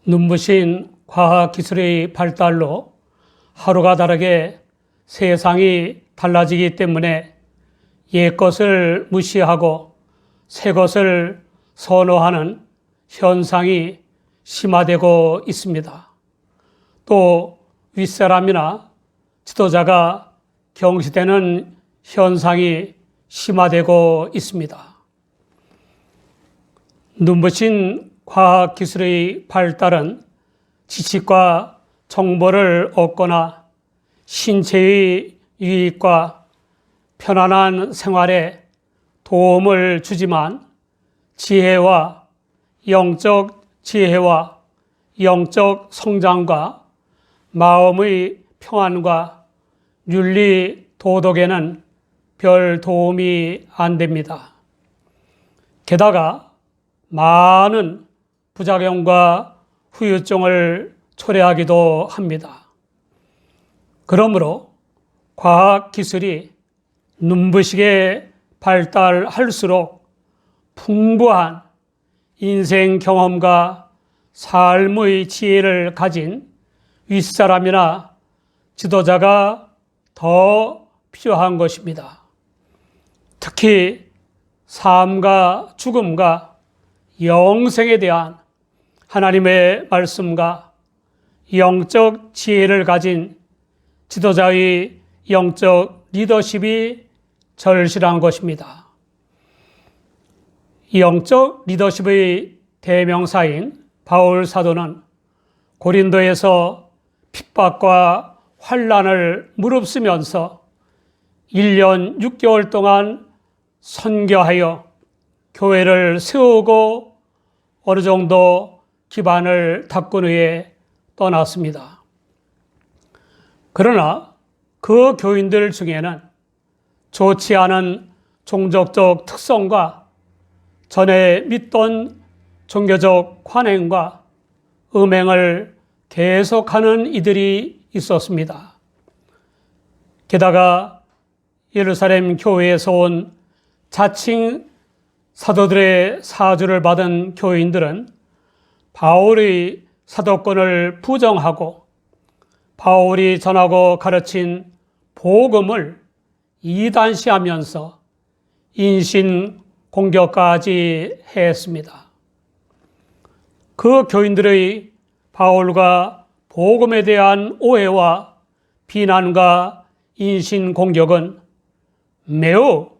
눈부신 과학기술의 발달로 하루가 다르게 세상이 달라지기 때문에 옛 것을 무시하고 새 것을 선호하는 현상이 심화되고 있습니다. 또 윗사람이나 지도자가 경시되는 현상이 심화되고 있습니다. 눈부신 과학기술의 발달은 지식과 정보를 얻거나 신체의 유익과 편안한 생활에 도움을 주지만 지혜와 영적 성장과 마음의 평안과 윤리 도덕에는 별 도움이 안 됩니다. 게다가 많은 부작용과 후유증을 초래하기도 합니다. 그러므로 과학기술이 눈부시게 발달할수록 풍부한 인생 경험과 삶의 지혜를 가진 윗사람이나 지도자가 더 필요한 것입니다. 특히 삶과 죽음과 영생에 대한 하나님의 말씀과 영적 지혜를 가진 지도자의 영적 리더십이 절실한 것입니다. 영적 리더십의 대명사인 바울 사도는 고린도에서 핍박과 환난을 무릅쓰면서 1년 6개월 동안 선교하여 교회를 세우고 어느 정도 기반을 닦은 후에 떠났습니다. 그러나 그 교인들 중에는 좋지 않은 종족적 특성과 전에 믿던 종교적 관행과 음행을 계속하는 이들이 있었습니다. 게다가 예루살렘 교회에서 온 자칭 사도들의 사주를 받은 교인들은 바울의 사도권을 부정하고 바울이 전하고 가르친 복음을 이단시하면서 인신 공격까지 했습니다. 그 교인들의 바울과 복음에 대한 오해와 비난과 인신 공격은 매우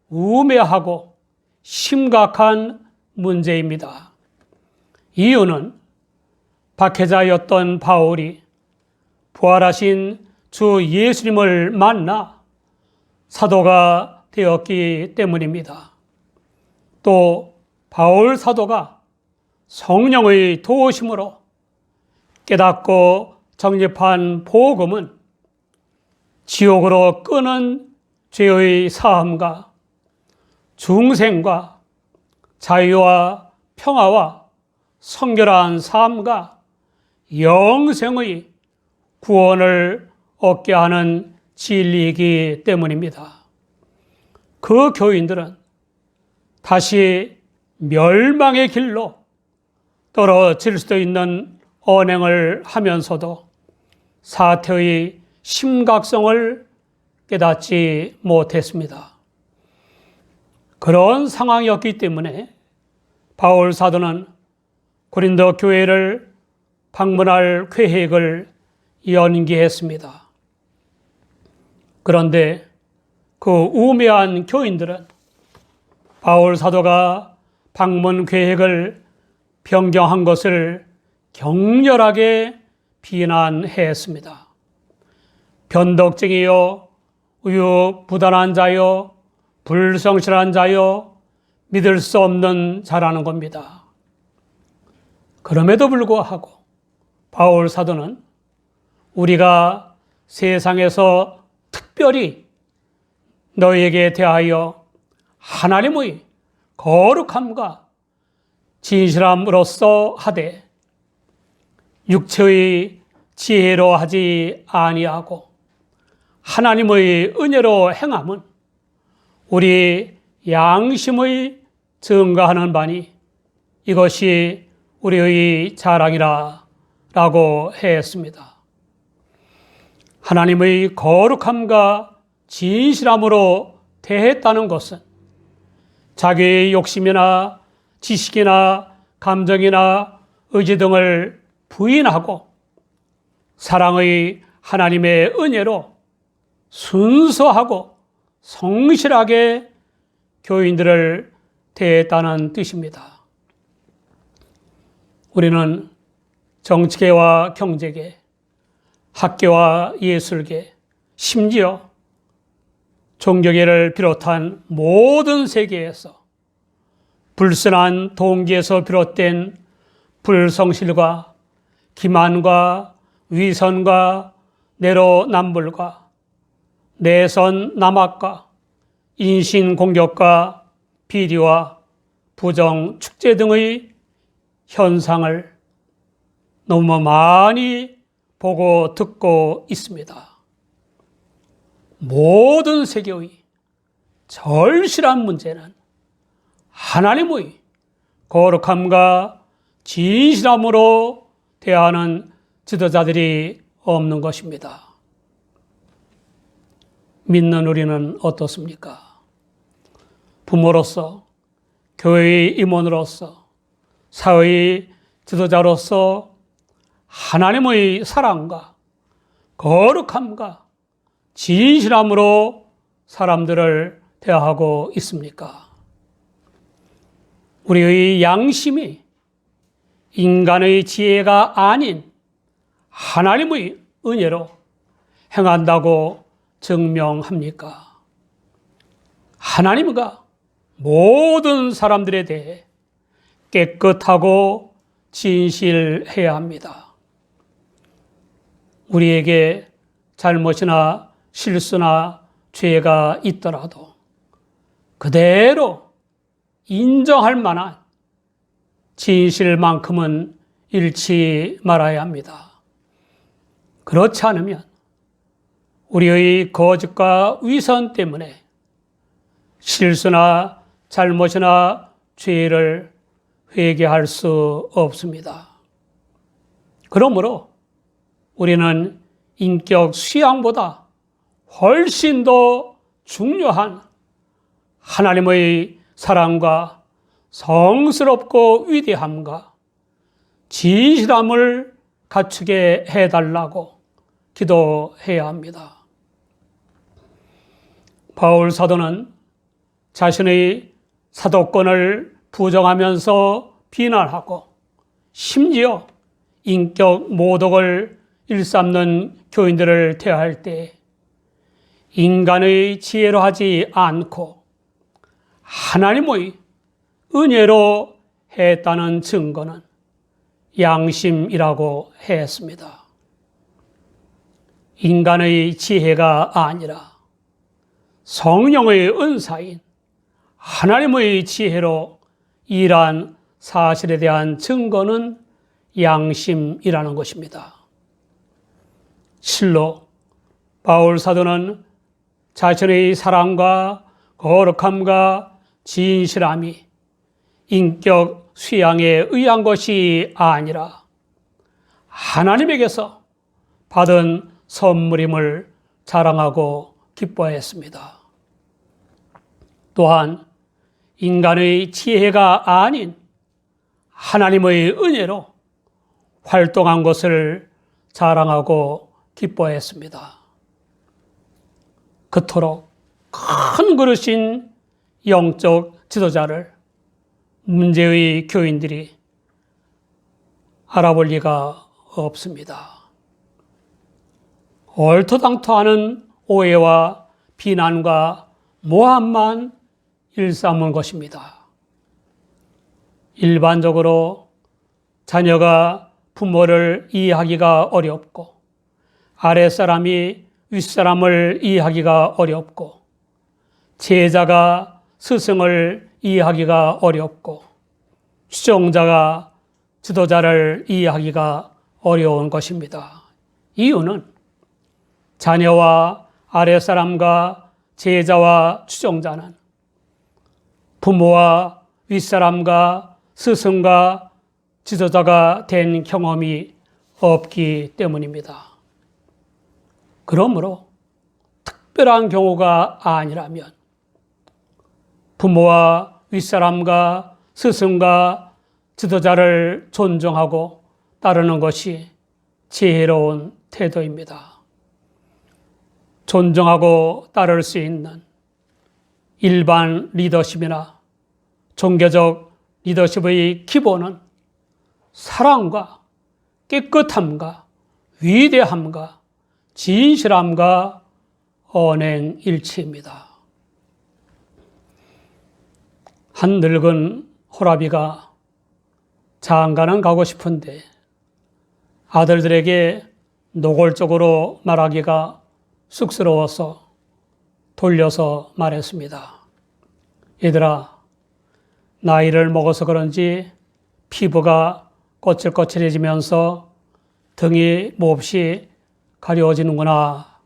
우매하고 심각한 문제입니다. 이유는 박해자였던 바울이 부활하신 주 예수님을 만나 사도가 되었기 때문입니다. 또 바울 사도가 성령의 도우심으로 깨닫고 정립한 복음은 지옥으로 끄는 죄의 사함과 중생과 자유와 평화와 성결한 삶과 영생의 구원을 얻게 하는 진리이기 때문입니다. 그 교인들은 다시 멸망의 길로 떨어질 수도 있는 언행을 하면서도 사태의 심각성을 깨닫지 못했습니다. 그런 상황이었기 때문에 바울 사도는 고린도 교회를 방문할 계획을 연기했습니다. 그런데 그 우매한 교인들은 바울 사도가 방문 계획을 변경한 것을 격렬하게 비난했습니다. 변덕쟁이요, 우유부단한 자요, 불성실한 자요, 믿을 수 없는 자라는 겁니다. 그럼에도 불구하고 바울 사도는 우리가 세상에서 특별히 너희에게 대하여 하나님의 거룩함과 진실함으로써 하되 육체의 지혜로 하지 아니하고 하나님의 은혜로 행함은 우리 양심의 증가하는 바니 이것이 우리의 자랑이라 라고 했습니다. 하나님의 거룩함과 진실함으로 대했다는 것은 자기의 욕심이나 지식이나 감정이나 의지 등을 부인하고 사랑의 하나님의 은혜로 순수하고 성실하게 교인들을 대했다는 뜻입니다. 우리는 정치계와 경제계, 학계와 예술계, 심지어 종교계를 비롯한 모든 세계에서 불순한 동기에서 비롯된 불성실과 기만과 위선과 내로남불과 내선남악과 인신공격과 비리와 부정, 축제 등의 현상을 너무 많이 보고 듣고 있습니다. 모든 세계의 절실한 문제는 하나님의 거룩함과 진실함으로 대하는 지도자들이 없는 것입니다. 믿는 우리는 어떻습니까? 부모로서, 교회의 임원으로서, 사회의 지도자로서 하나님의 사랑과 거룩함과 진실함으로 사람들을 대하고 있습니까? 우리의 양심이 인간의 지혜가 아닌 하나님의 은혜로 행한다고 증명합니까? 하나님과 모든 사람들에 대해 깨끗하고 진실해야 합니다. 우리에게 잘못이나 실수나 죄가 있더라도 그대로 인정할 만한 진실만큼은 잃지 말아야 합니다. 그렇지 않으면 우리의 거짓과 위선 때문에 실수나 잘못이나 죄를 회개할 수 없습니다. 그러므로 우리는 인격 수양보다 훨씬 더 중요한 하나님의 사랑과 성스럽고 위대함과 진실함을 갖추게 해달라고 기도해야 합니다. 바울 사도는 자신의 사도권을 부정하면서 비난하고 심지어 인격 모독을 일삼는 교인들을 대할 때 인간의 지혜로 하지 않고 하나님의 은혜로 했다는 증거는 양심이라고 했습니다. 인간의 지혜가 아니라 성령의 은사인 하나님의 지혜로 일한 사실에 대한 증거는 양심이라는 것입니다. 실로 바울 사도는 자신의 사랑과 거룩함과 진실함이 인격 수양에 의한 것이 아니라 하나님에게서 받은 선물임을 자랑하고 기뻐했습니다. 또한 인간의 지혜가 아닌 하나님의 은혜로 활동한 것을 자랑하고 기뻐했습니다. 그토록 큰 그릇인 영적 지도자를 문제의 교인들이 알아볼 리가 없습니다. 얼토당토하는 오해와 비난과 모함만 일삼은 것입니다. 일반적으로 자녀가 부모를 이해하기가 어렵고 아랫사람이 윗사람을 이해하기가 어렵고 제자가 스승을 이해하기가 어렵고 추종자가 지도자를 이해하기가 어려운 것입니다. 이유는 자녀와 아랫사람과 제자와 추종자는 부모와 윗사람과 스승과 지도자가 된 경험이 없기 때문입니다. 그러므로 특별한 경우가 아니라면 부모와 윗사람과 스승과 지도자를 존중하고 따르는 것이 지혜로운 태도입니다. 존중하고 따를 수 있는 일반 리더십이나 종교적 리더십의 기본은 사랑과 깨끗함과 위대함과 진실함과 언행일치입니다. 한 늙은 호라비가 장가는 가고 싶은데 아들들에게 노골적으로 말하기가 쑥스러워서 돌려서 말했습니다. 얘들아, 나이를 먹어서 그런지 피부가 거칠거칠해지면서 등이 몹시 가려워지는구나.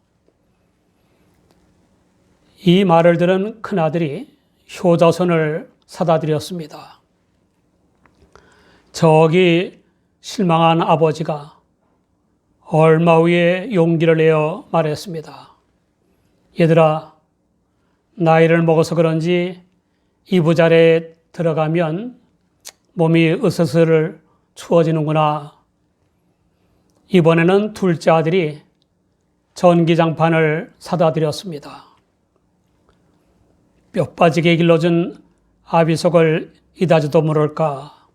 이 말을 들은 큰아들이 효자손을 사다 드렸습니다. 저기 실망한 아버지가 얼마 후에 용기를 내어 말했습니다. 얘들아, 나이를 먹어서 그런지 이부자리에 들어가면 몸이 으스스를 추워지는구나. 이번에는 둘째 아들이 전기장판을 사다 드렸습니다. 뼈 빠지게 길러준 아비속을 이다지도 모를까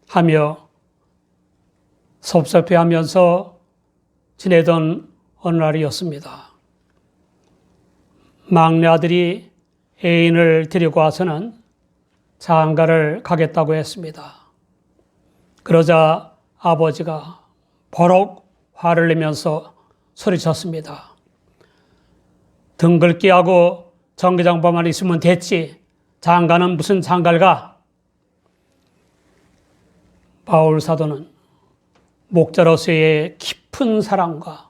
하며 섭섭해하면서 지내던 어느 날이었습니다. 막내 아들이 애인을 데리고 와서는 장가를 가겠다고 했습니다. 그러자 아버지가 버럭 화를 내면서 소리쳤습니다. 등글기하고 전기장판만 있으면 됐지. 장가는 무슨 장가를 가? 바울 사도는 목자로서의 깊은 사랑과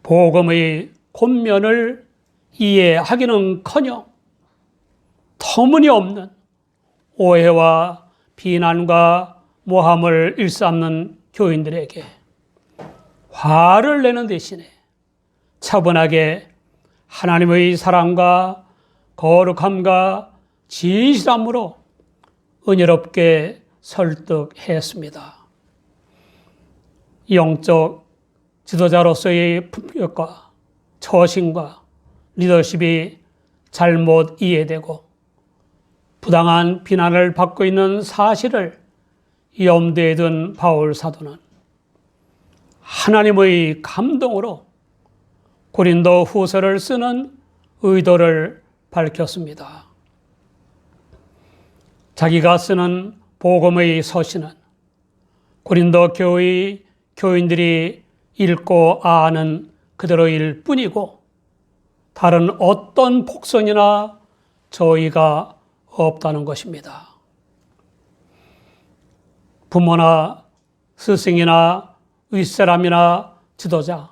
복음의 권면을 이해하기는커녕 터무니없는 오해와 비난과 모함을 일삼는 교인들에게 화를 내는 대신에 차분하게 하나님의 사랑과 거룩함과 진실함으로 은혜롭게 설득했습니다. 영적 지도자로서의 품격과 처신과 리더십이 잘못 이해되고 부당한 비난을 받고 있는 사실을 염두에 둔 바울 사도는 하나님의 감동으로 고린도 후서를 쓰는 의도를 밝혔습니다. 자기가 쓰는 복음의 서신은 고린도 교회의 교인들이 읽고 아는 그대로일 뿐이고 다른 어떤 복선이나 저희가 없다는 것입니다. 부모나 스승이나 윗사람이나 지도자,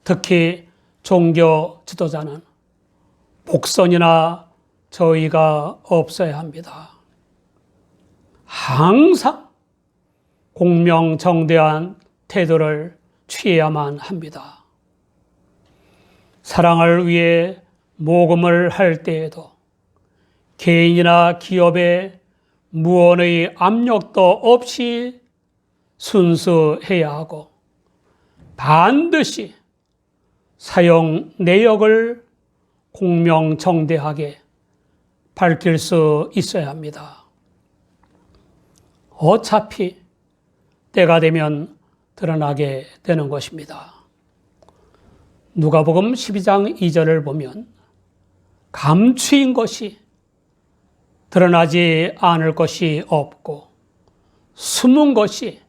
특히 종교 지도자는 복선이나 저희가 없어야 합니다. 항상 공명정대한 태도를 취해야만 합니다. 사랑을 위해 모금을 할 때에도 개인이나 기업에 무언의 압력도 없이 순수해야 하고 반드시 사용 내역을 공명정대하게 밝힐 수 있어야 합니다. 어차피 때가 되면 드러나게 되는 것입니다. 누가복음 12장 2절을 보면 감추인 것이 드러나지 않을 것이 없고 숨은 것이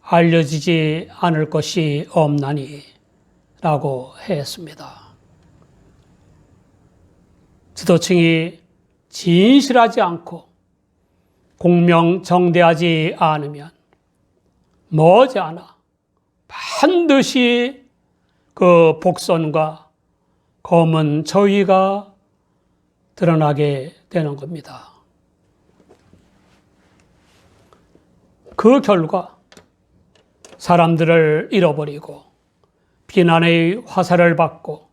알려지지 않을 것이 없나니 라고 했습니다. 지도층이 진실하지 않고 공명정대하지 않으면 머지않아 반드시 그 복선과 검은 저위가 드러나게 되는 겁니다. 그 결과 사람들을 잃어버리고 비난의 화살을 받고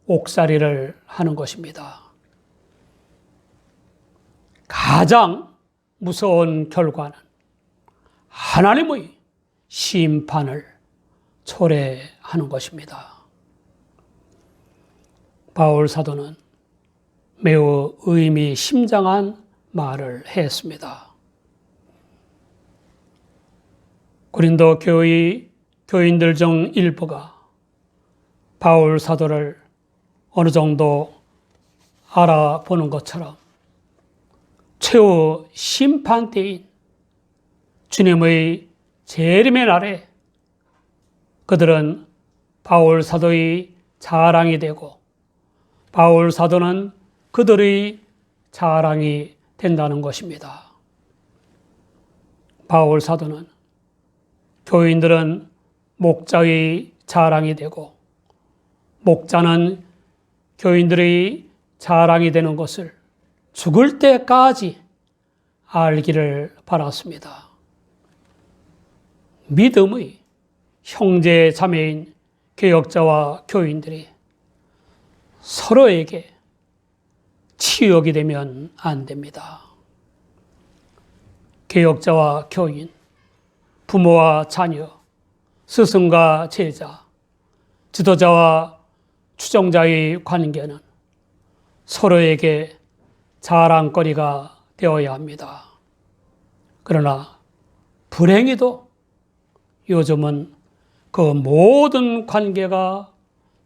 옥살이를 하는 것입니다. 가장 무서운 결과는 하나님의 심판을 초래하는 것입니다. 바울 사도는 매우 의미심장한 말을 했습니다. 고린도 교회 교인들 중 일부가 바울 사도를 어느 정도 알아보는 것처럼 최후 심판 때인 주님의 재림의 날에 그들은 바울 사도의 자랑이 되고 바울 사도는 그들의 자랑이 된다는 것입니다. 바울 사도는 교인들은 목자의 자랑이 되고 목자는 교인들의 자랑이 되는 것을 죽을 때까지 알기를 바랐습니다. 믿음의 형제 자매인 교역자와 교인들이 서로에게 치욕이 되면 안 됩니다. 교역자와 교인, 부모와 자녀, 스승과 제자, 지도자와 추종자의 관계는 서로에게 자랑거리가 되어야 합니다. 그러나 불행히도 요즘은 그 모든 관계가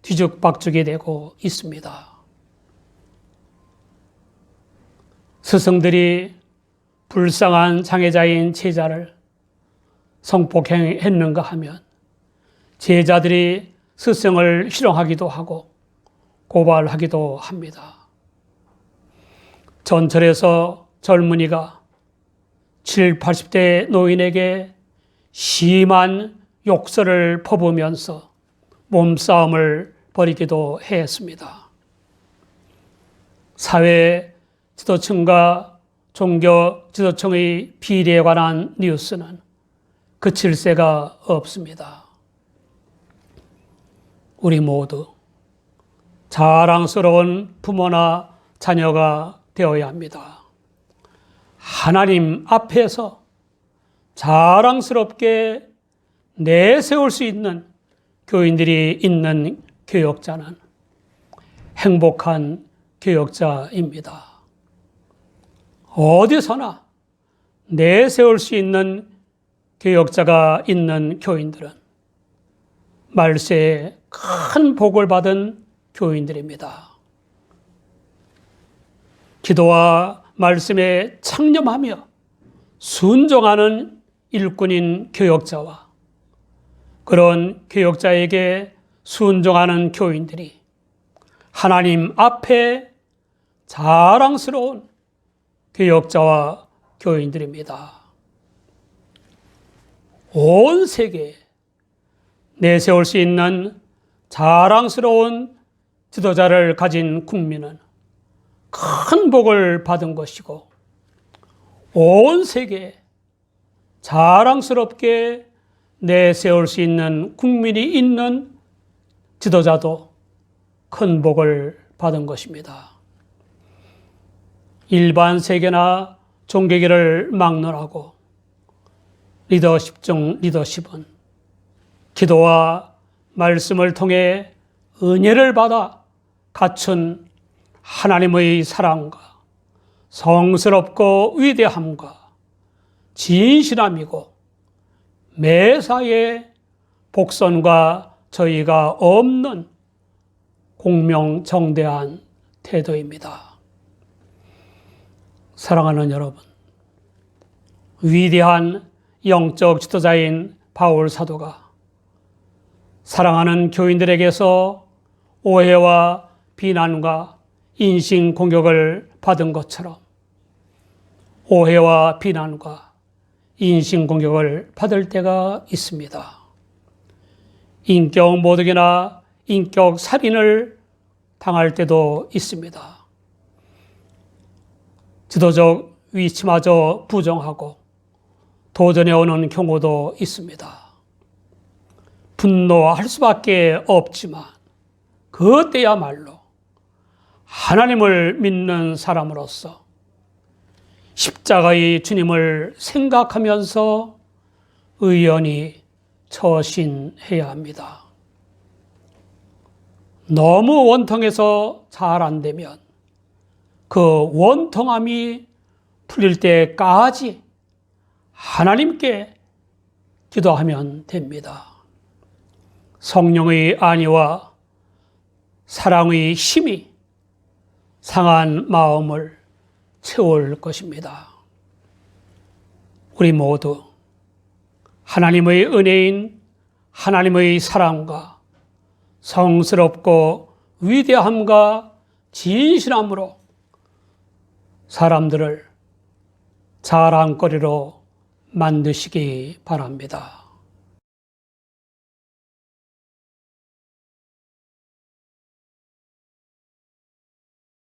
뒤죽박죽이 되고 있습니다. 스승들이 불쌍한 장애자인 제자를 성폭행했는가 하면 제자들이 스승을 희롱하기도 하고 고발하기도 합니다. 전철에서 젊은이가 70, 80대 노인에게 심한 욕설을 퍼부으면서 몸싸움을 벌이기도 했습니다. 사회 지도층과 종교 지도층의 비리에 관한 뉴스는 그칠 새가 없습니다. 우리 모두 자랑스러운 부모나 자녀가 되어야 합니다. 하나님 앞에서 자랑스럽게 내세울 수 있는 교인들이 있는 교역자는 행복한 교역자입니다. 어디서나 내세울 수 있는 교역자가 있는 교인들은 말세에 큰 복을 받은 교인들입니다. 기도와 말씀에 창념하며 순종하는 일꾼인 교역자와 그런 교역자에게 순종하는 교인들이 하나님 앞에 자랑스러운 교역자와 교인들입니다. 온 세계에 내세울 수 있는 자랑스러운 지도자를 가진 국민은 큰 복을 받은 것이고 온 세계에 자랑스럽게 내세울 수 있는 국민이 있는 지도자도 큰 복을 받은 것입니다. 일반 세계나 종교계를 막론하고 리더십 중 리더십은 기도와 말씀을 통해 은혜를 받아 갖춘 하나님의 사랑과 성스럽고 위대함과 진실함이고 매사에 복선과 저희가 없는 공명정대한 태도입니다. 사랑하는 여러분, 위대한 영적 지도자인 바울 사도가 사랑하는 교인들에게서 오해와 비난과 인신공격을 받은 것처럼 오해와 비난과 인신공격을 받을 때가 있습니다. 인격 모독이나 인격 살인을 당할 때도 있습니다. 지도적 위치마저 부정하고 도전해 오는 경우도 있습니다. 분노할 수밖에 없지만 그때야말로 하나님을 믿는 사람으로서 십자가의 주님을 생각하면서 의연히 처신해야 합니다. 너무 원통해서 잘 안 되면 그 원통함이 풀릴 때까지 하나님께 기도하면 됩니다. 성령의 안위와 사랑의 힘이 상한 마음을 채울 것입니다. 우리 모두 하나님의 은혜인 하나님의 사랑과 성스럽고 위대함과 진실함으로 사람들을 자랑거리로 만드시기 바랍니다.